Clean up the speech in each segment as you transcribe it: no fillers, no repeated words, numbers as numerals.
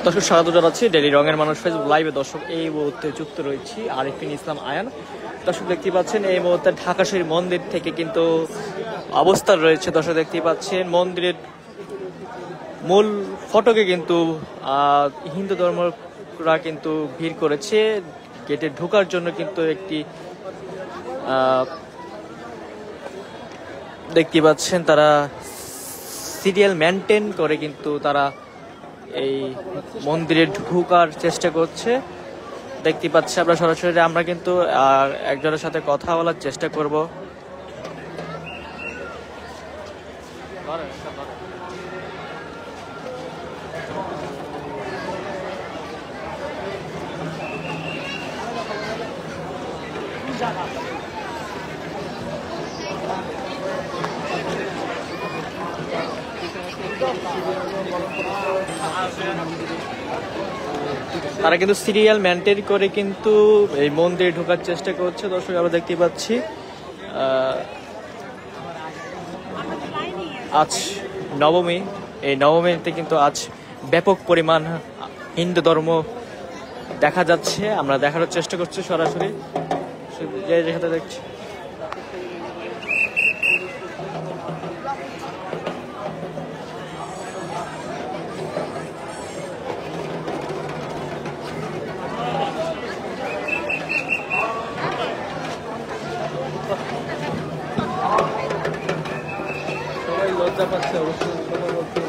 দর্শক স্বাগত জানাচ্ছি ডেইলি রঙের মানুষ ফেসবুক লাইভে। দর্শক এই মুহূর্তে যুক্ত রয়েছি আরিফিন ইসলাম আয়ান। দর্শক দেখতে পাচ্ছেন এই মুহূর্তে ঢাকা শরীর মন্দির থেকে কিন্তু অবস্থান রয়েছে। দর্শক দেখতে পাচ্ছেন মন্দিরের মূল ফটকে কিন্তু হিন্দু ধর্মরা কিন্তু ভিড় করেছে। গেটে ঢোকার জন্য কিন্তু একটি দেখতে পাচ্ছেন তারা সিরিয়াল মেনটেন করে কিন্তু তারা এই মন্দিরে ঢোকার চেষ্টা করছে। দেখতে পাচ্ছি আমরা সরাসরি, আমরা কিন্তু একজনের সাথে কথা বলার চেষ্টা করব। তারা কিন্তু সিরিয়াল মেনটেন করে কিন্তু এই মন্দিরে ঢোকার চেষ্টা করছে। দর্শক আমরা দেখতে পাচ্ছি আজ নবমী, এই নবমীতে কিন্তু আজ ব্যাপক পরিমাণ হিন্দু ধর্ম দেখা যাচ্ছে। আমরা দেখানোর চেষ্টা করছি সরাসরি যেখানে দেখছি। সবাই লজ্জা পাচ্ছে অবশ্যই, সবাই বলতে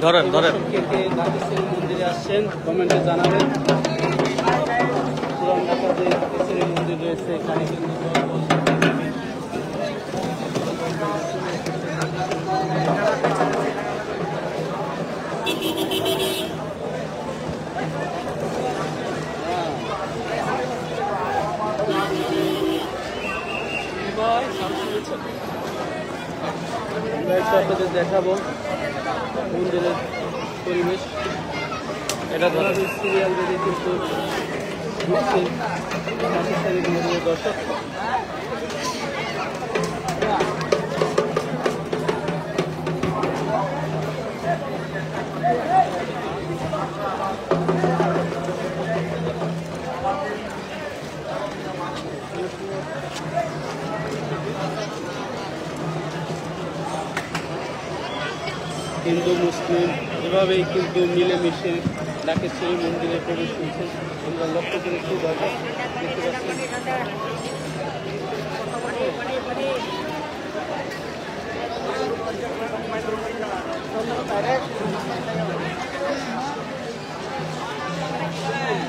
ধরেন ধরেন মন্দিরে আসছেন কমেন্টে জানাবেন। পুরান ঢাকা যে ঢাকেশ্বরী মন্দির রয়েছে এখানে কিন্তু আপনাদের দেখাবো মন্দিরের পরিবেশ। এটা সিরিয়াল বেঁধে কিন্তু দর্শক হিন্দু মুসলিম এভাবেই কিন্তু মিলেমিশে ঢাকেশ্বরী মন্দিরে প্রবেশ করছে। আমরা লক্ষ্য করেছি দরজা দেখতে পাচ্ছি।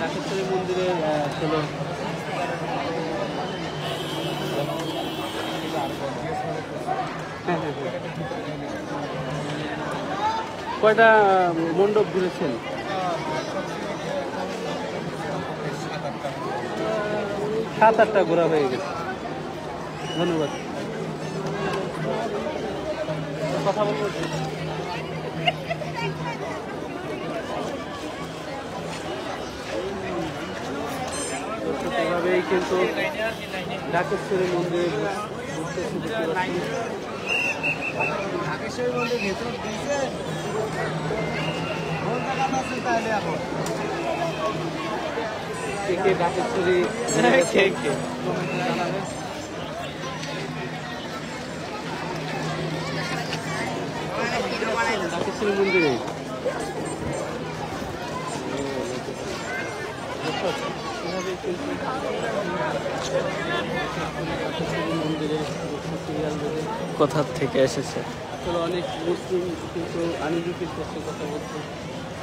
ঢাকেশ্বরী মন্দিরে ছিল কয়টা মণ্ডপ ঘুরেছেন? 7-8টা ঘোরা হয়ে গেছে। ধন্যবাদ। কথা বলবো এভাবেই কিন্তু ঢাকেশ্বরী মন্দিরে ঢাকেশ্বরী মন্দির ভেতর দিয়েছে কে ঢাকেশ্বরী ঢাকেশ্বরী মন্দিরে কোথা থেকে এসেছে? আসলে অনেক মুসলিম কিন্তু আনবিকের সাথে কথা বলছে,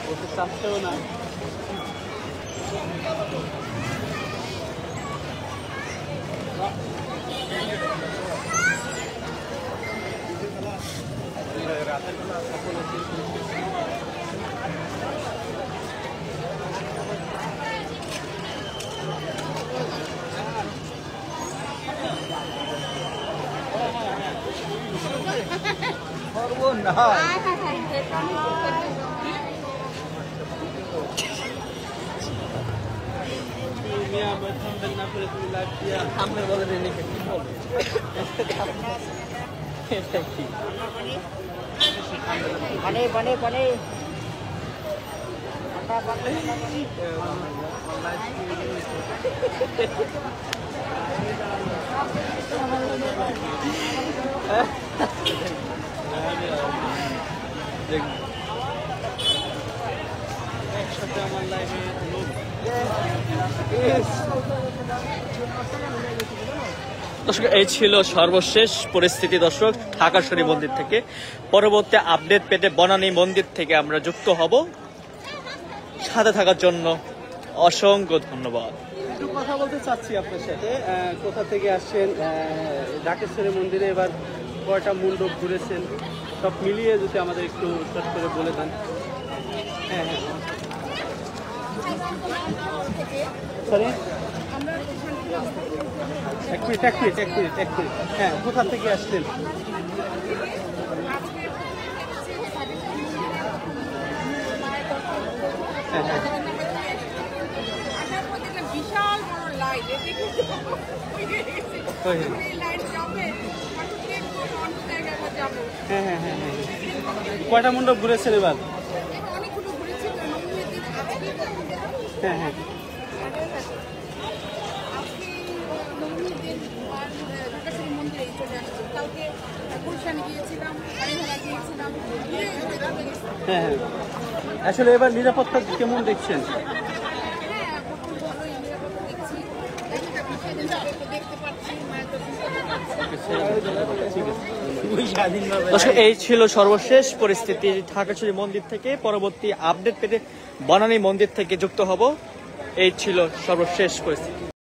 বলতে চাচ্ছেও না। সামনে বলে কি বলবো এটা কি পানি পানি পানি একসাথে আমার লাইফে দর্শক এই ছিল সর্বশেষ পরিস্থিতি দর্শক ঢাকা শরীফ মন্দির থেকে। পরবর্তী আপডেট পেতে বনানী মন্দির থেকে আমরা যুক্ত হব। সাথে থাকার জন্য অসংখ্য ধন্যবাদ। একটু কথা বলতে চাচ্ছি আপনার সাথে, কোথা থেকে আসছেন, ঢাকেশ্বরী মন্দিরে এবার কয়টা মণ্ডপ ঘুরেছেন, সব মিলিয়ে যদি আমাদের একটু শর্ট করে বলে দেন। হ্যাঁ হ্যাঁ সরি এক মিনিট এক মিনিট এক মিনিট এক মিনিট হ্যাঁ, কোথা থেকে আসছেন? হ্যাঁ হ্যাঁ বিশাল বড় লাইট হ্যাঁ হ্যাঁ হ্যাঁ হ্যাঁ কয়টা মণ্ডপ ঘুরেছেন এবার? অনেকগুলো ঘুরেছি। হ্যাঁ হ্যাঁ ঢাকেশ্বরী মন্দিরে চলে আসছি। কালকে গুলশানে গিয়েছিলাম, বাড়িভাড়া গিয়েছিলাম। হ্যাঁ হ্যাঁ আসলে এবার নিরাপত্তা কেমন দেখছেন? হ্যাঁ, খুব ভালোই নিরাপত্তা দেখছি। দেখতে পাচ্ছি মায়ের দর্শক এই ছিল সর্বশেষ পরিস্থিতি ঢাকা শরীফ মন্দির থেকে। পরবর্তী আপডেট পেতে বনানী মন্দির থেকে যুক্ত হব। এই ছিল সর্বশেষ পরিস্থিতি।